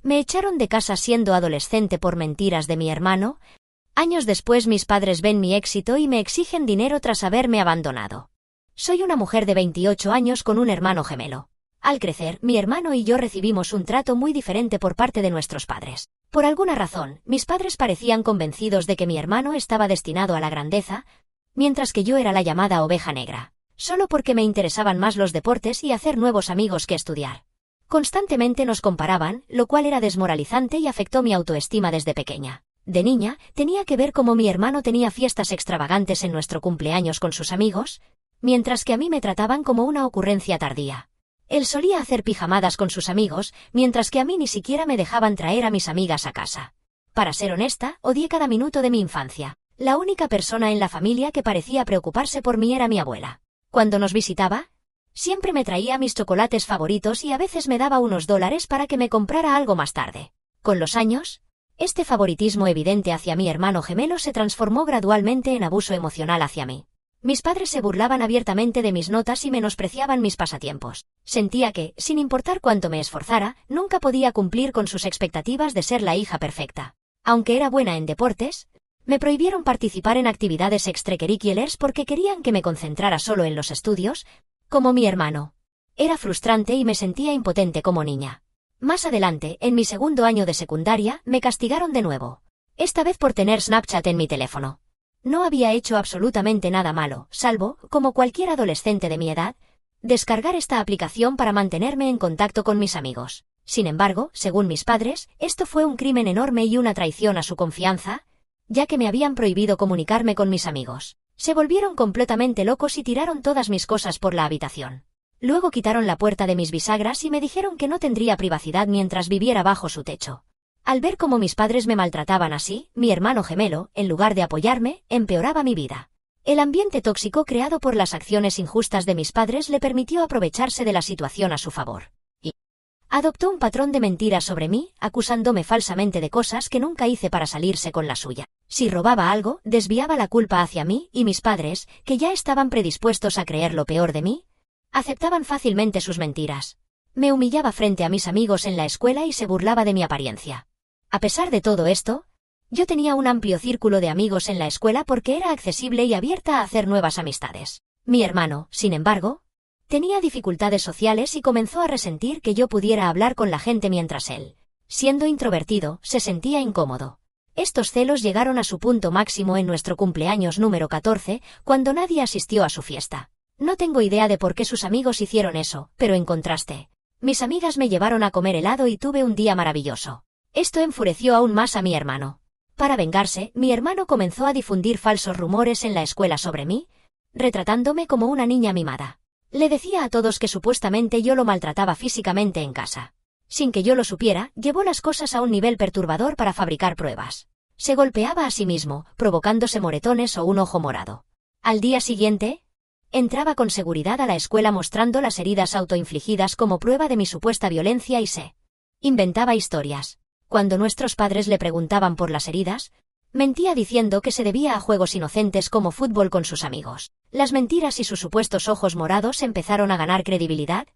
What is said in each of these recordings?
Me echaron de casa siendo adolescente por mentiras de mi hermano. Años después mis padres ven mi éxito y me exigen dinero tras haberme abandonado. Soy una mujer de 28 años con un hermano gemelo. Al crecer, mi hermano y yo recibimos un trato muy diferente por parte de nuestros padres. Por alguna razón, mis padres parecían convencidos de que mi hermano estaba destinado a la grandeza, mientras que yo era la llamada oveja negra, solo porque me interesaban más los deportes y hacer nuevos amigos que estudiar. Constantemente nos comparaban, lo cual era desmoralizante y afectó mi autoestima desde pequeña. De niña, tenía que ver cómo mi hermano tenía fiestas extravagantes en nuestro cumpleaños con sus amigos, mientras que a mí me trataban como una ocurrencia tardía. Él solía hacer pijamadas con sus amigos, mientras que a mí ni siquiera me dejaban traer a mis amigas a casa. Para ser honesta, odié cada minuto de mi infancia. La única persona en la familia que parecía preocuparse por mí era mi abuela. Cuando nos visitaba, siempre me traía mis chocolates favoritos y a veces me daba unos $1 para que me comprara algo más tarde. Con los años, este favoritismo evidente hacia mi hermano gemelo se transformó gradualmente en abuso emocional hacia mí. Mis padres se burlaban abiertamente de mis notas y menospreciaban mis pasatiempos. Sentía que, sin importar cuánto me esforzara, nunca podía cumplir con sus expectativas de ser la hija perfecta. Aunque era buena en deportes, me prohibieron participar en actividades extracurriculares porque querían que me concentrara solo en los estudios, como mi hermano. Era frustrante y me sentía impotente como niña. Más adelante, en mi segundo año de secundaria, me castigaron de nuevo. Esta vez por tener Snapchat en mi teléfono. No había hecho absolutamente nada malo, salvo, como cualquier adolescente de mi edad, descargar esta aplicación para mantenerme en contacto con mis amigos. Sin embargo, según mis padres, esto fue un crimen enorme y una traición a su confianza, ya que me habían prohibido comunicarme con mis amigos. Se volvieron completamente locos y tiraron todas mis cosas por la habitación. Luego quitaron la puerta de mis bisagras y me dijeron que no tendría privacidad mientras viviera bajo su techo. Al ver cómo mis padres me maltrataban así, mi hermano gemelo, en lugar de apoyarme, empeoraba mi vida. El ambiente tóxico creado por las acciones injustas de mis padres le permitió aprovecharse de la situación a su favor. Y adoptó un patrón de mentiras sobre mí, acusándome falsamente de cosas que nunca hice para salirse con la suya. Si robaba algo, desviaba la culpa hacia mí, y mis padres, que ya estaban predispuestos a creer lo peor de mí, aceptaban fácilmente sus mentiras. Me humillaba frente a mis amigos en la escuela y se burlaba de mi apariencia. A pesar de todo esto, yo tenía un amplio círculo de amigos en la escuela porque era accesible y abierta a hacer nuevas amistades. Mi hermano, sin embargo, tenía dificultades sociales y comenzó a resentir que yo pudiera hablar con la gente mientras él, siendo introvertido, se sentía incómodo. Estos celos llegaron a su punto máximo en nuestro cumpleaños número 14, cuando nadie asistió a su fiesta. No tengo idea de por qué sus amigos hicieron eso, pero en contraste, mis amigas me llevaron a comer helado y tuve un día maravilloso. Esto enfureció aún más a mi hermano. Para vengarse, mi hermano comenzó a difundir falsos rumores en la escuela sobre mí, retratándome como una niña mimada. Le decía a todos que supuestamente yo lo maltrataba físicamente en casa. Sin que yo lo supiera, llevó las cosas a un nivel perturbador para fabricar pruebas. Se golpeaba a sí mismo, provocándose moretones o un ojo morado. Al día siguiente, entraba con seguridad a la escuela mostrando las heridas autoinfligidas como prueba de mi supuesta violencia y se inventaba historias. Cuando nuestros padres le preguntaban por las heridas, mentía diciendo que se debía a juegos inocentes como fútbol con sus amigos. Las mentiras y sus supuestos ojos morados empezaron a ganar credibilidad,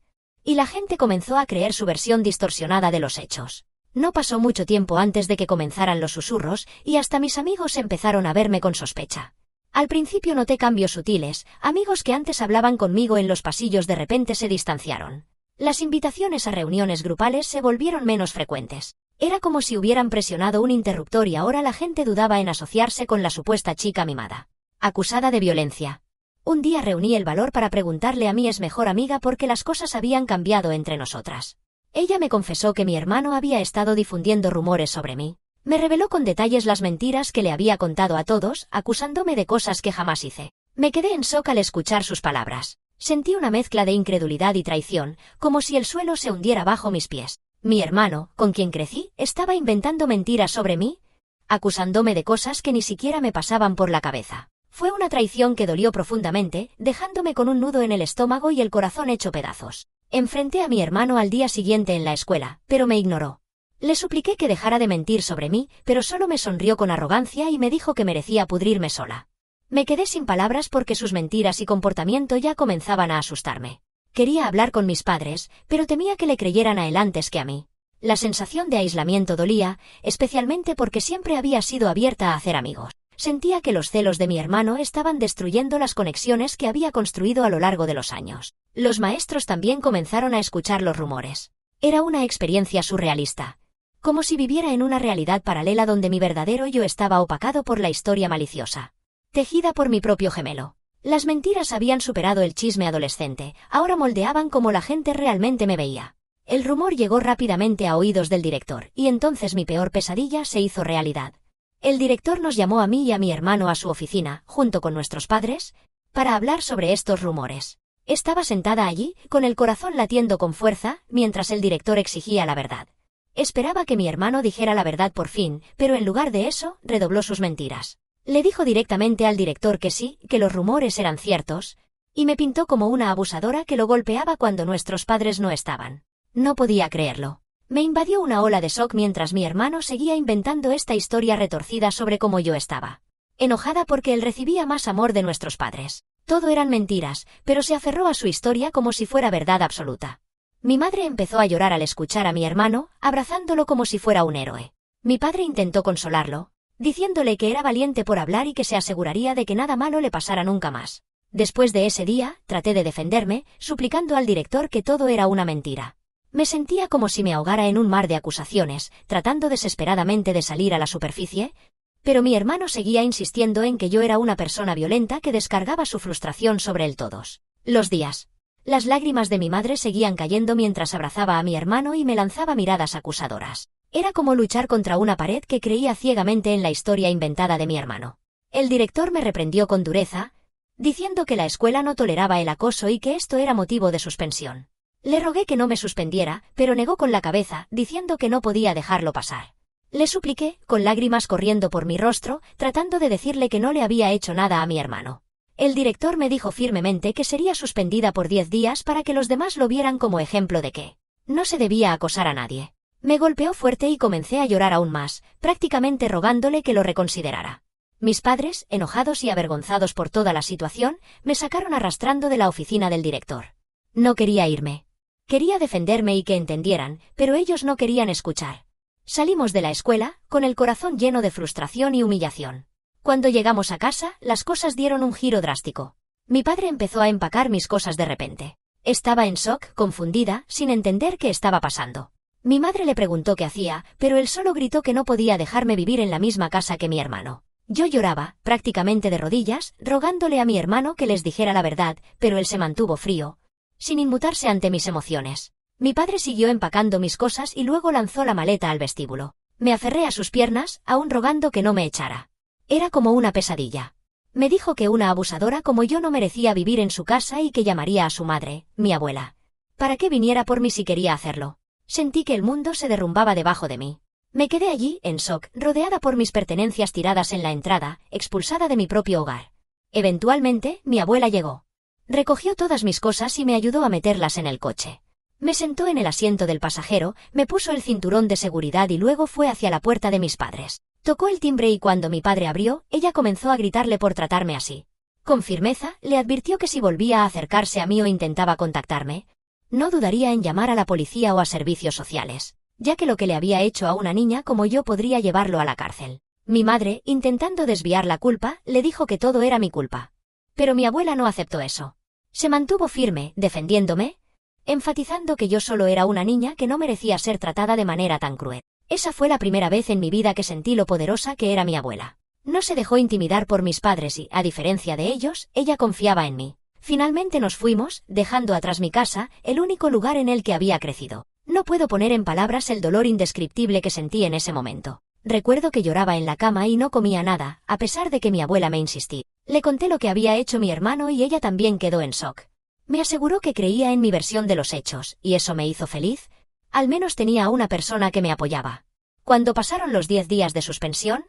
y la gente comenzó a creer su versión distorsionada de los hechos. No pasó mucho tiempo antes de que comenzaran los susurros, y hasta mis amigos empezaron a verme con sospecha. Al principio noté cambios sutiles, amigos que antes hablaban conmigo en los pasillos de repente se distanciaron. Las invitaciones a reuniones grupales se volvieron menos frecuentes. Era como si hubieran presionado un interruptor y ahora la gente dudaba en asociarse con la supuesta chica mimada. Acusada de violencia. Un día reuní el valor para preguntarle a mi ex mejor amiga por qué las cosas habían cambiado entre nosotras. Ella me confesó que mi hermano había estado difundiendo rumores sobre mí. Me reveló con detalles las mentiras que le había contado a todos, acusándome de cosas que jamás hice. Me quedé en shock al escuchar sus palabras. Sentí una mezcla de incredulidad y traición, como si el suelo se hundiera bajo mis pies. Mi hermano, con quien crecí, estaba inventando mentiras sobre mí, acusándome de cosas que ni siquiera me pasaban por la cabeza. Fue una traición que dolió profundamente, dejándome con un nudo en el estómago y el corazón hecho pedazos. Enfrenté a mi hermano al día siguiente en la escuela, pero me ignoró. Le supliqué que dejara de mentir sobre mí, pero solo me sonrió con arrogancia y me dijo que merecía pudrirme sola. Me quedé sin palabras porque sus mentiras y comportamiento ya comenzaban a asustarme. Quería hablar con mis padres, pero temía que le creyeran a él antes que a mí. La sensación de aislamiento dolía, especialmente porque siempre había sido abierta a hacer amigos. Sentía que los celos de mi hermano estaban destruyendo las conexiones que había construido a lo largo de los años. Los maestros también comenzaron a escuchar los rumores. Era una experiencia surrealista. Como si viviera en una realidad paralela donde mi verdadero yo estaba opacado por la historia maliciosa, tejida por mi propio gemelo. Las mentiras habían superado el chisme adolescente, ahora moldeaban cómo la gente realmente me veía. El rumor llegó rápidamente a oídos del director, y entonces mi peor pesadilla se hizo realidad. El director nos llamó a mí y a mi hermano a su oficina, junto con nuestros padres, para hablar sobre estos rumores. Estaba sentada allí, con el corazón latiendo con fuerza, mientras el director exigía la verdad. Esperaba que mi hermano dijera la verdad por fin, pero en lugar de eso, redobló sus mentiras. Le dijo directamente al director que sí, que los rumores eran ciertos, y me pintó como una abusadora que lo golpeaba cuando nuestros padres no estaban. No podía creerlo. Me invadió una ola de shock mientras mi hermano seguía inventando esta historia retorcida sobre cómo yo estaba. Enojada porque él recibía más amor de nuestros padres. Todo eran mentiras, pero se aferró a su historia como si fuera verdad absoluta. Mi madre empezó a llorar al escuchar a mi hermano, abrazándolo como si fuera un héroe. Mi padre intentó consolarlo, diciéndole que era valiente por hablar y que se aseguraría de que nada malo le pasara nunca más. Después de ese día, traté de defenderme, suplicando al director que todo era una mentira. Me sentía como si me ahogara en un mar de acusaciones, tratando desesperadamente de salir a la superficie, pero mi hermano seguía insistiendo en que yo era una persona violenta que descargaba su frustración sobre él todos los días. Las lágrimas de mi madre seguían cayendo mientras abrazaba a mi hermano y me lanzaba miradas acusadoras. Era como luchar contra una pared que creía ciegamente en la historia inventada de mi hermano. El director me reprendió con dureza, diciendo que la escuela no toleraba el acoso y que esto era motivo de suspensión. Le rogué que no me suspendiera, pero negó con la cabeza, diciendo que no podía dejarlo pasar. Le supliqué, con lágrimas corriendo por mi rostro, tratando de decirle que no le había hecho nada a mi hermano. El director me dijo firmemente que sería suspendida por 10 días para que los demás lo vieran como ejemplo de que no se debía acosar a nadie. Me golpeó fuerte y comencé a llorar aún más, prácticamente rogándole que lo reconsiderara. Mis padres, enojados y avergonzados por toda la situación, me sacaron arrastrando de la oficina del director. No quería irme. Quería defenderme y que entendieran, pero ellos no querían escuchar. Salimos de la escuela, con el corazón lleno de frustración y humillación. Cuando llegamos a casa, las cosas dieron un giro drástico. Mi padre empezó a empacar mis cosas de repente. Estaba en shock, confundida, sin entender qué estaba pasando. Mi madre le preguntó qué hacía, pero él solo gritó que no podía dejarme vivir en la misma casa que mi hermano. Yo lloraba, prácticamente de rodillas, rogándole a mi hermano que les dijera la verdad, pero él se mantuvo frío, sin inmutarse ante mis emociones. Mi padre siguió empacando mis cosas y luego lanzó la maleta al vestíbulo. Me aferré a sus piernas, aún rogando que no me echara. Era como una pesadilla. Me dijo que una abusadora como yo no merecía vivir en su casa y que llamaría a su madre, mi abuela, para que viniera por mí si quería hacerlo. Sentí que el mundo se derrumbaba debajo de mí. Me quedé allí, en shock, rodeada por mis pertenencias tiradas en la entrada, expulsada de mi propio hogar. Eventualmente, mi abuela llegó. Recogió todas mis cosas y me ayudó a meterlas en el coche. Me sentó en el asiento del pasajero, me puso el cinturón de seguridad y luego fue hacia la puerta de mis padres. Tocó el timbre y cuando mi padre abrió, ella comenzó a gritarle por tratarme así. Con firmeza, le advirtió que si volvía a acercarse a mí o intentaba contactarme, no dudaría en llamar a la policía o a servicios sociales, ya que lo que le había hecho a una niña como yo podría llevarlo a la cárcel. Mi madre, intentando desviar la culpa, le dijo que todo era mi culpa. Pero mi abuela no aceptó eso. Se mantuvo firme, defendiéndome, enfatizando que yo solo era una niña que no merecía ser tratada de manera tan cruel. Esa fue la primera vez en mi vida que sentí lo poderosa que era mi abuela. No se dejó intimidar por mis padres y, a diferencia de ellos, ella confiaba en mí. Finalmente nos fuimos, dejando atrás mi casa, el único lugar en el que había crecido. No puedo poner en palabras el dolor indescriptible que sentí en ese momento. Recuerdo que lloraba en la cama y no comía nada, a pesar de que mi abuela me insistía. Le conté lo que había hecho mi hermano y ella también quedó en shock. Me aseguró que creía en mi versión de los hechos, y eso me hizo feliz. Al menos tenía a una persona que me apoyaba. Cuando pasaron los 10 días de suspensión,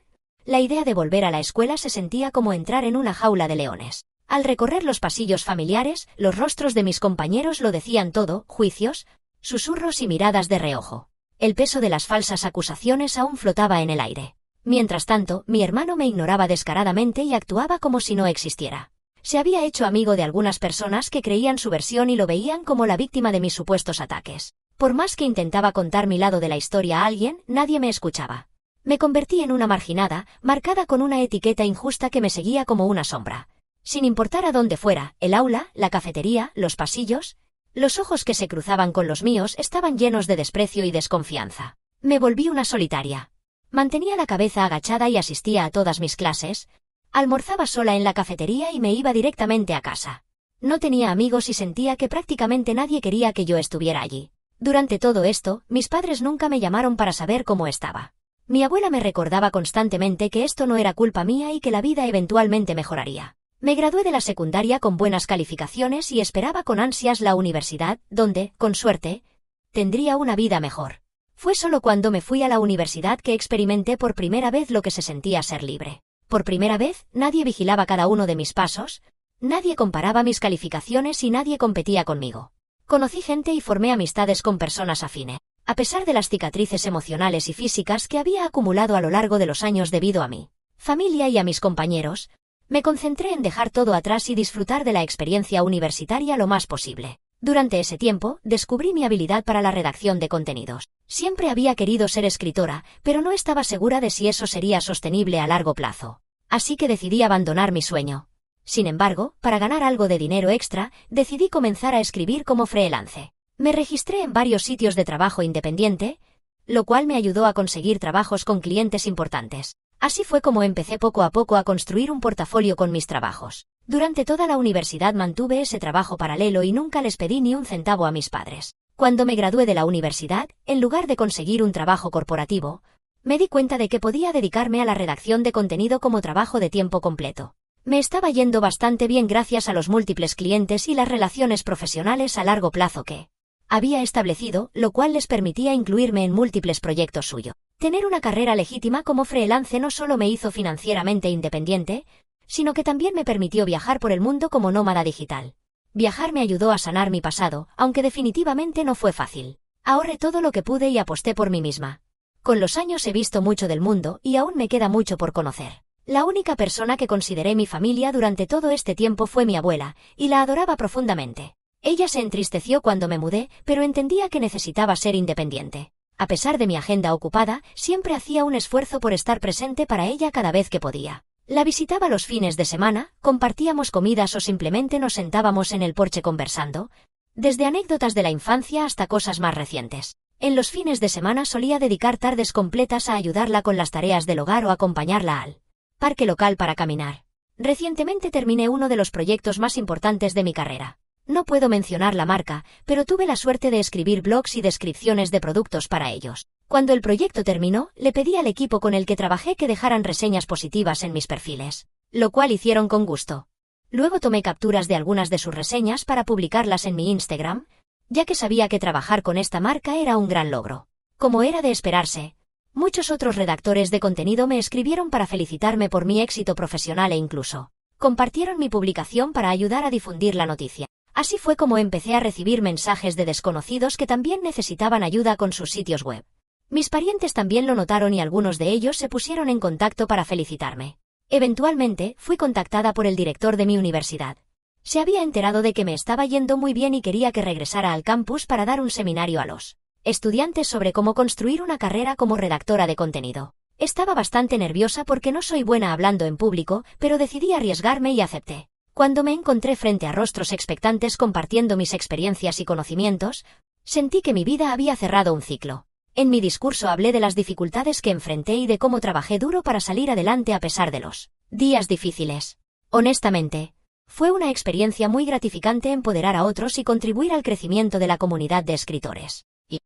la idea de volver a la escuela se sentía como entrar en una jaula de leones. Al recorrer los pasillos familiares, los rostros de mis compañeros lo decían todo, juicios, susurros y miradas de reojo. El peso de las falsas acusaciones aún flotaba en el aire. Mientras tanto, mi hermano me ignoraba descaradamente y actuaba como si no existiera. Se había hecho amigo de algunas personas que creían su versión y lo veían como la víctima de mis supuestos ataques. Por más que intentaba contar mi lado de la historia a alguien, nadie me escuchaba. Me convertí en una marginada, marcada con una etiqueta injusta que me seguía como una sombra. Sin importar a dónde fuera, el aula, la cafetería, los pasillos, los ojos que se cruzaban con los míos estaban llenos de desprecio y desconfianza. Me volví una solitaria. Mantenía la cabeza agachada y asistía a todas mis clases. Almorzaba sola en la cafetería y me iba directamente a casa. No tenía amigos y sentía que prácticamente nadie quería que yo estuviera allí. Durante todo esto, mis padres nunca me llamaron para saber cómo estaba. Mi abuela me recordaba constantemente que esto no era culpa mía y que la vida eventualmente mejoraría. Me gradué de la secundaria con buenas calificaciones y esperaba con ansias la universidad, donde, con suerte, tendría una vida mejor. Fue solo cuando me fui a la universidad que experimenté por primera vez lo que se sentía ser libre. Por primera vez, nadie vigilaba cada uno de mis pasos, nadie comparaba mis calificaciones y nadie competía conmigo. Conocí gente y formé amistades con personas afines. A pesar de las cicatrices emocionales y físicas que había acumulado a lo largo de los años debido a mi familia y a mis compañeros, me concentré en dejar todo atrás y disfrutar de la experiencia universitaria lo más posible. Durante ese tiempo, descubrí mi habilidad para la redacción de contenidos. Siempre había querido ser escritora, pero no estaba segura de si eso sería sostenible a largo plazo. Así que decidí abandonar mi sueño. Sin embargo, para ganar algo de dinero extra, decidí comenzar a escribir como freelance. Me registré en varios sitios de trabajo independiente, lo cual me ayudó a conseguir trabajos con clientes importantes. Así fue como empecé poco a poco a construir un portafolio con mis trabajos. Durante toda la universidad mantuve ese trabajo paralelo y nunca les pedí ni un centavo a mis padres. Cuando me gradué de la universidad, en lugar de conseguir un trabajo corporativo, me di cuenta de que podía dedicarme a la redacción de contenido como trabajo de tiempo completo. Me estaba yendo bastante bien gracias a los múltiples clientes y las relaciones profesionales a largo plazo que había establecido, lo cual les permitía incluirme en múltiples proyectos suyos. Tener una carrera legítima como freelance no solo me hizo financieramente independiente, sino que también me permitió viajar por el mundo como nómada digital. Viajar me ayudó a sanar mi pasado, aunque definitivamente no fue fácil. Ahorré todo lo que pude y aposté por mí misma. Con los años he visto mucho del mundo y aún me queda mucho por conocer. La única persona que consideré mi familia durante todo este tiempo fue mi abuela, y la adoraba profundamente. Ella se entristeció cuando me mudé, pero entendía que necesitaba ser independiente. A pesar de mi agenda ocupada, siempre hacía un esfuerzo por estar presente para ella cada vez que podía. La visitaba los fines de semana, compartíamos comidas o simplemente nos sentábamos en el porche conversando, desde anécdotas de la infancia hasta cosas más recientes. En los fines de semana solía dedicar tardes completas a ayudarla con las tareas del hogar o acompañarla al parque local para caminar. Recientemente terminé uno de los proyectos más importantes de mi carrera. No puedo mencionar la marca, pero tuve la suerte de escribir blogs y descripciones de productos para ellos. Cuando el proyecto terminó, le pedí al equipo con el que trabajé que dejaran reseñas positivas en mis perfiles, lo cual hicieron con gusto. Luego tomé capturas de algunas de sus reseñas para publicarlas en mi Instagram, ya que sabía que trabajar con esta marca era un gran logro. Como era de esperarse, muchos otros redactores de contenido me escribieron para felicitarme por mi éxito profesional e incluso compartieron mi publicación para ayudar a difundir la noticia. Así fue como empecé a recibir mensajes de desconocidos que también necesitaban ayuda con sus sitios web. Mis parientes también lo notaron y algunos de ellos se pusieron en contacto para felicitarme. Eventualmente, fui contactada por el director de mi universidad. Se había enterado de que me estaba yendo muy bien y quería que regresara al campus para dar un seminario a los estudiantes sobre cómo construir una carrera como redactora de contenido. Estaba bastante nerviosa porque no soy buena hablando en público, pero decidí arriesgarme y acepté. Cuando me encontré frente a rostros expectantes compartiendo mis experiencias y conocimientos, sentí que mi vida había cerrado un ciclo. En mi discurso hablé de las dificultades que enfrenté y de cómo trabajé duro para salir adelante a pesar de los días difíciles. Honestamente, fue una experiencia muy gratificante empoderar a otros y contribuir al crecimiento de la comunidad de escritores. Y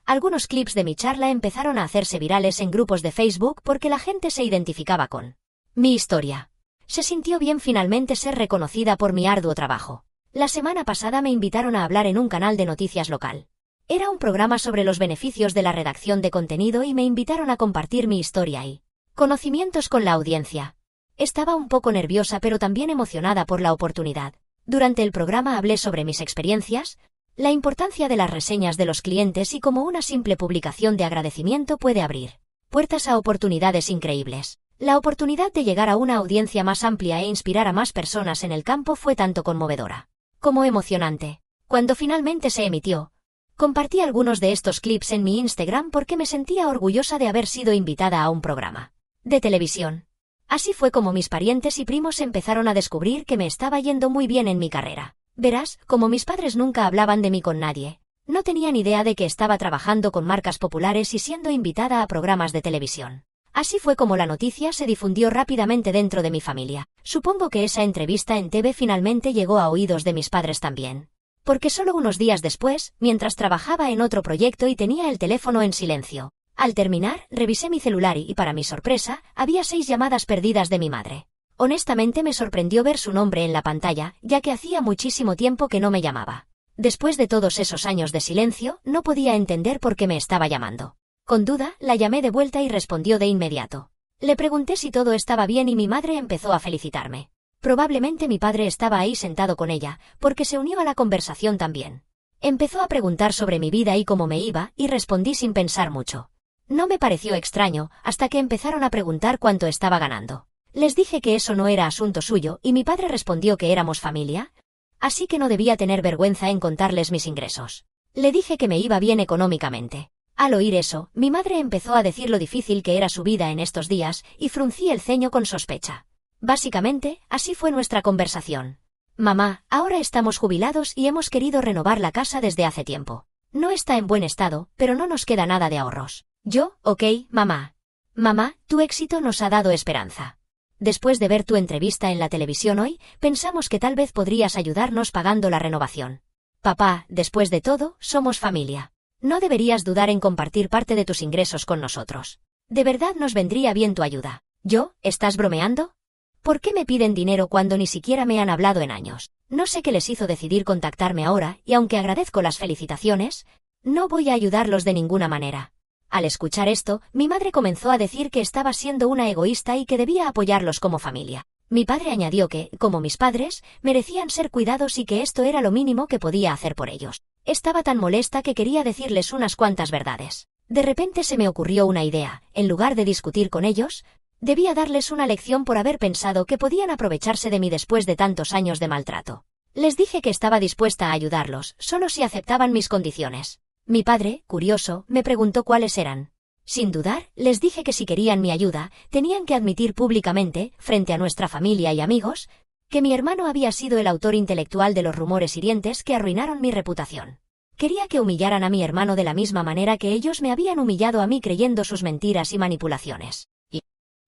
algunos clips de mi charla empezaron a hacerse virales en grupos de Facebook porque la gente se identificaba con mi historia. Se sintió bien finalmente ser reconocida por mi arduo trabajo. La semana pasada me invitaron a hablar en un canal de noticias local. Era un programa sobre los beneficios de la redacción de contenido y me invitaron a compartir mi historia y conocimientos con la audiencia. Estaba un poco nerviosa pero también emocionada por la oportunidad. Durante el programa hablé sobre mis experiencias, la importancia de las reseñas de los clientes y cómo una simple publicación de agradecimiento puede abrir puertas a oportunidades increíbles. La oportunidad de llegar a una audiencia más amplia e inspirar a más personas en el campo fue tanto conmovedora como emocionante. Cuando finalmente se emitió, Compartí algunos de estos clips en mi Instagram porque me sentía orgullosa de haber sido invitada a un programa de televisión. Así fue como mis parientes y primos empezaron a descubrir que me estaba yendo muy bien en mi carrera. Verás, como mis padres nunca hablaban de mí con nadie, no tenían idea de que estaba trabajando con marcas populares y siendo invitada a programas de televisión. Así fue como la noticia se difundió rápidamente dentro de mi familia. Supongo que esa entrevista en TV finalmente llegó a oídos de mis padres también. Porque solo unos días después, mientras trabajaba en otro proyecto y tenía el teléfono en silencio, al terminar, revisé mi celular y para mi sorpresa, había 6 llamadas perdidas de mi madre. Honestamente me sorprendió ver su nombre en la pantalla, ya que hacía muchísimo tiempo que no me llamaba. Después de todos esos años de silencio, no podía entender por qué me estaba llamando. Con duda, la llamé de vuelta y respondió de inmediato. Le pregunté si todo estaba bien y mi madre empezó a felicitarme. Probablemente mi padre estaba ahí sentado con ella, porque se unió a la conversación también. Empezó a preguntar sobre mi vida y cómo me iba, y respondí sin pensar mucho. No me pareció extraño, hasta que empezaron a preguntar cuánto estaba ganando. Les dije que eso no era asunto suyo, y mi padre respondió que éramos familia, así que no debía tener vergüenza en contarles mis ingresos. Le dije que me iba bien económicamente. Al oír eso, mi madre empezó a decir lo difícil que era su vida en estos días, y fruncí el ceño con sospecha. Básicamente, así fue nuestra conversación. Mamá, ahora estamos jubilados y hemos querido renovar la casa desde hace tiempo. No está en buen estado, pero no nos queda nada de ahorros. Yo, ok, mamá. Mamá, tu éxito nos ha dado esperanza. Después de ver tu entrevista en la televisión hoy, pensamos que tal vez podrías ayudarnos pagando la renovación. Papá, después de todo, somos familia. No deberías dudar en compartir parte de tus ingresos con nosotros. De verdad nos vendría bien tu ayuda. ¿Yo? ¿Estás bromeando? ¿Por qué me piden dinero cuando ni siquiera me han hablado en años? No sé qué les hizo decidir contactarme ahora, y aunque agradezco las felicitaciones, no voy a ayudarlos de ninguna manera. Al escuchar esto, mi madre comenzó a decir que estaba siendo una egoísta y que debía apoyarlos como familia. Mi padre añadió que, como mis padres, merecían ser cuidados y que esto era lo mínimo que podía hacer por ellos. Estaba tan molesta que quería decirles unas cuantas verdades. De repente se me ocurrió una idea. En lugar de discutir con ellos, debía darles una lección por haber pensado que podían aprovecharse de mí después de tantos años de maltrato. Les dije que estaba dispuesta a ayudarlos, solo si aceptaban mis condiciones. Mi padre, curioso, me preguntó cuáles eran. Sin dudar, les dije que si querían mi ayuda, tenían que admitir públicamente, frente a nuestra familia y amigos, que mi hermano había sido el autor intelectual de los rumores hirientes que arruinaron mi reputación. Quería que humillaran a mi hermano de la misma manera que ellos me habían humillado a mí creyendo sus mentiras y manipulaciones. Y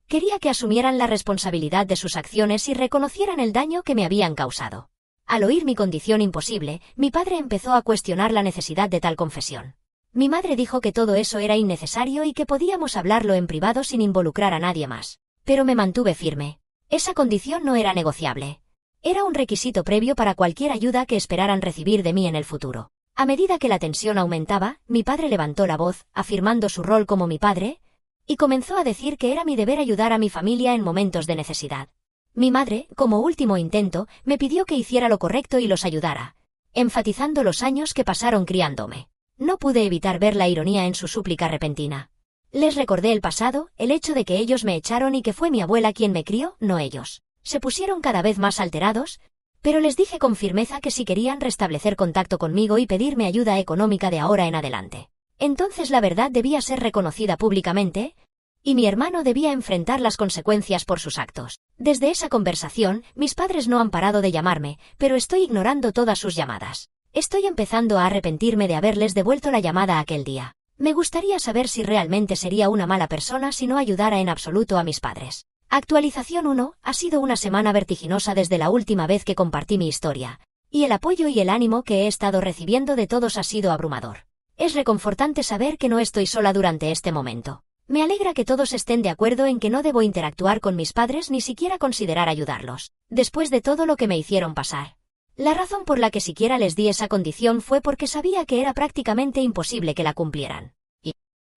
quería que asumieran la responsabilidad de sus acciones y reconocieran el daño que me habían causado. Al oír mi condición imposible, mi padre empezó a cuestionar la necesidad de tal confesión. Mi madre dijo que todo eso era innecesario y que podíamos hablarlo en privado sin involucrar a nadie más. Pero me mantuve firme. Esa condición no era negociable. Era un requisito previo para cualquier ayuda que esperaran recibir de mí en el futuro. A medida que la tensión aumentaba, mi padre levantó la voz, afirmando su rol como mi padre, y comenzó a decir que era mi deber ayudar a mi familia en momentos de necesidad. Mi madre, como último intento, me pidió que hiciera lo correcto y los ayudara, enfatizando los años que pasaron criándome. No pude evitar ver la ironía en su súplica repentina. Les recordé el pasado, el hecho de que ellos me echaron y que fue mi abuela quien me crió, no ellos. Se pusieron cada vez más alterados, pero les dije con firmeza que si querían restablecer contacto conmigo y pedirme ayuda económica de ahora en adelante, entonces la verdad debía ser reconocida públicamente, y mi hermano debía enfrentar las consecuencias por sus actos. Desde esa conversación, mis padres no han parado de llamarme, pero estoy ignorando todas sus llamadas. Estoy empezando a arrepentirme de haberles devuelto la llamada aquel día. Me gustaría saber si realmente sería una mala persona si no ayudara en absoluto a mis padres. Actualización 1. Ha sido una semana vertiginosa desde la última vez que compartí mi historia, y el apoyo y el ánimo que he estado recibiendo de todos ha sido abrumador. Es reconfortante saber que no estoy sola durante este momento. Me alegra que todos estén de acuerdo en que no debo interactuar con mis padres ni siquiera considerar ayudarlos, después de todo lo que me hicieron pasar. La razón por la que siquiera les di esa condición fue porque sabía que era prácticamente imposible que la cumplieran. Y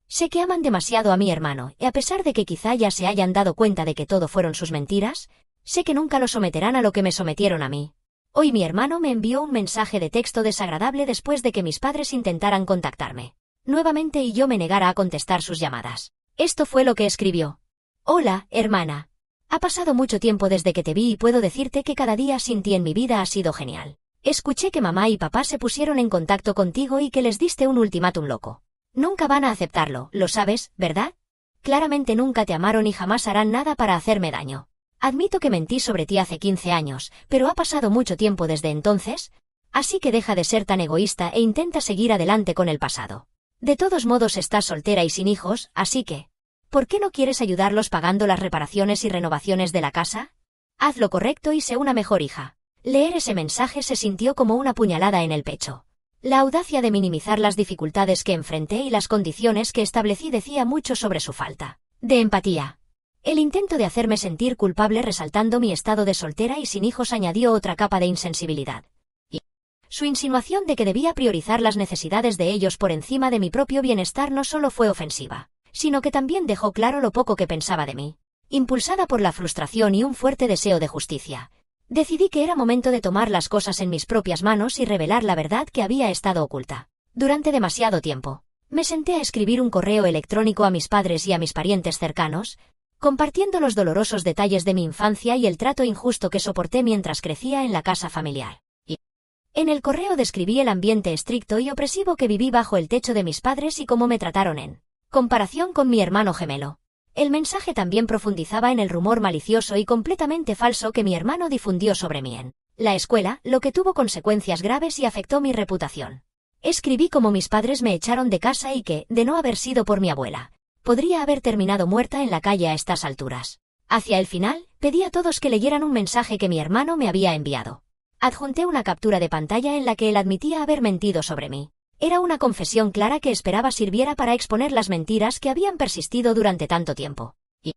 sé que aman demasiado a mi hermano, y a pesar de que quizá ya se hayan dado cuenta de que todo fueron sus mentiras, sé que nunca lo someterán a lo que me sometieron a mí. Hoy mi hermano me envió un mensaje de texto desagradable después de que mis padres intentaran contactarme nuevamente y yo me negara a contestar sus llamadas. Esto fue lo que escribió. Hola, hermana. Ha pasado mucho tiempo desde que te vi y puedo decirte que cada día sin ti en mi vida ha sido genial. Escuché que mamá y papá se pusieron en contacto contigo y que les diste un ultimátum loco. Nunca van a aceptarlo, lo sabes, ¿verdad? Claramente nunca te amaron y jamás harán nada para hacerme daño. Admito que mentí sobre ti hace 15 años, pero ha pasado mucho tiempo desde entonces, así que deja de ser tan egoísta e intenta seguir adelante con el pasado. De todos modos estás soltera y sin hijos, así que, ¿por qué no quieres ayudarlos pagando las reparaciones y renovaciones de la casa? Haz lo correcto y sé una mejor hija. Leer ese mensaje se sintió como una puñalada en el pecho. La audacia de minimizar las dificultades que enfrenté y las condiciones que establecí decía mucho sobre su falta de empatía. El intento de hacerme sentir culpable resaltando mi estado de soltera y sin hijos añadió otra capa de insensibilidad. Y su insinuación de que debía priorizar las necesidades de ellos por encima de mi propio bienestar no solo fue ofensiva, sino que también dejó claro lo poco que pensaba de mí. Impulsada por la frustración y un fuerte deseo de justicia, decidí que era momento de tomar las cosas en mis propias manos y revelar la verdad que había estado oculta durante demasiado tiempo. Me senté a escribir un correo electrónico a mis padres y a mis parientes cercanos, compartiendo los dolorosos detalles de mi infancia y el trato injusto que soporté mientras crecía en la casa familiar. Y en el correo describí el ambiente estricto y opresivo que viví bajo el techo de mis padres y cómo me trataron en comparación con mi hermano gemelo. El mensaje también profundizaba en el rumor malicioso y completamente falso que mi hermano difundió sobre mí en la escuela, lo que tuvo consecuencias graves y afectó mi reputación. Escribí cómo mis padres me echaron de casa y que, de no haber sido por mi abuela, podría haber terminado muerta en la calle a estas alturas. Hacia el final, pedí a todos que leyeran un mensaje que mi hermano me había enviado. Adjunté una captura de pantalla en la que él admitía haber mentido sobre mí. Era una confesión clara que esperaba sirviera para exponer las mentiras que habían persistido durante tanto tiempo. Y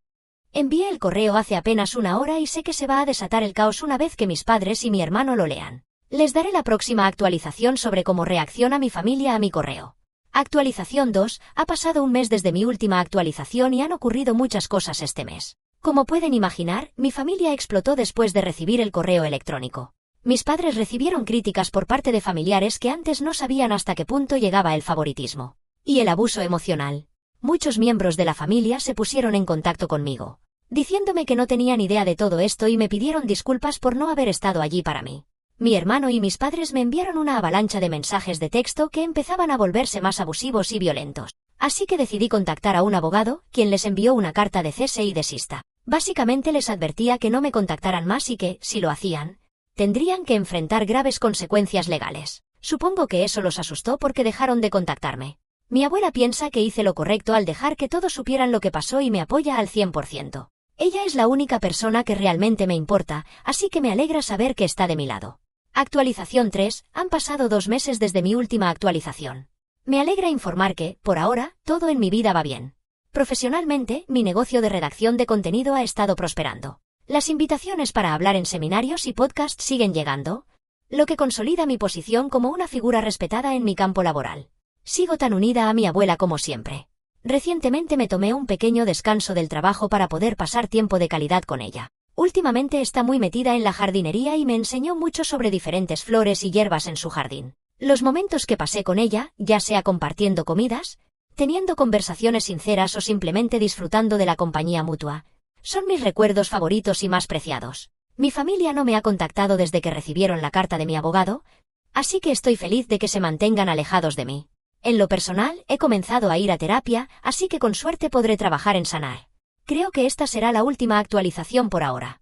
envié el correo hace apenas una hora y sé que se va a desatar el caos una vez que mis padres y mi hermano lo lean. Les daré la próxima actualización sobre cómo reacciona mi familia a mi correo. Actualización 2. Ha pasado un mes desde mi última actualización y han ocurrido muchas cosas este mes. Como pueden imaginar, mi familia explotó después de recibir el correo electrónico. Mis padres recibieron críticas por parte de familiares que antes no sabían hasta qué punto llegaba el favoritismo y el abuso emocional. Muchos miembros de la familia se pusieron en contacto conmigo, diciéndome que no tenían idea de todo esto y me pidieron disculpas por no haber estado allí para mí. Mi hermano y mis padres me enviaron una avalancha de mensajes de texto que empezaban a volverse más abusivos y violentos. Así que decidí contactar a un abogado, quien les envió una carta de cese y desista. Básicamente les advertía que no me contactaran más y que, si lo hacían, tendrían que enfrentar graves consecuencias legales. Supongo que eso los asustó porque dejaron de contactarme. Mi abuela piensa que hice lo correcto al dejar que todos supieran lo que pasó y me apoya al 100%. Ella es la única persona que realmente me importa, así que me alegra saber que está de mi lado. Actualización 3. Han pasado 2 meses desde mi última actualización. Me alegra informar que, por ahora, todo en mi vida va bien. Profesionalmente, mi negocio de redacción de contenido ha estado prosperando. Las invitaciones para hablar en seminarios y podcasts siguen llegando, lo que consolida mi posición como una figura respetada en mi campo laboral. Sigo tan unida a mi abuela como siempre. Recientemente me tomé un pequeño descanso del trabajo para poder pasar tiempo de calidad con ella. Últimamente está muy metida en la jardinería y me enseñó mucho sobre diferentes flores y hierbas en su jardín. Los momentos que pasé con ella, ya sea compartiendo comidas, teniendo conversaciones sinceras o simplemente disfrutando de la compañía mutua, son mis recuerdos favoritos y más preciados. Mi familia no me ha contactado desde que recibieron la carta de mi abogado, así que estoy feliz de que se mantengan alejados de mí. En lo personal, he comenzado a ir a terapia, así que con suerte podré trabajar en sanar. Creo que esta será la última actualización por ahora.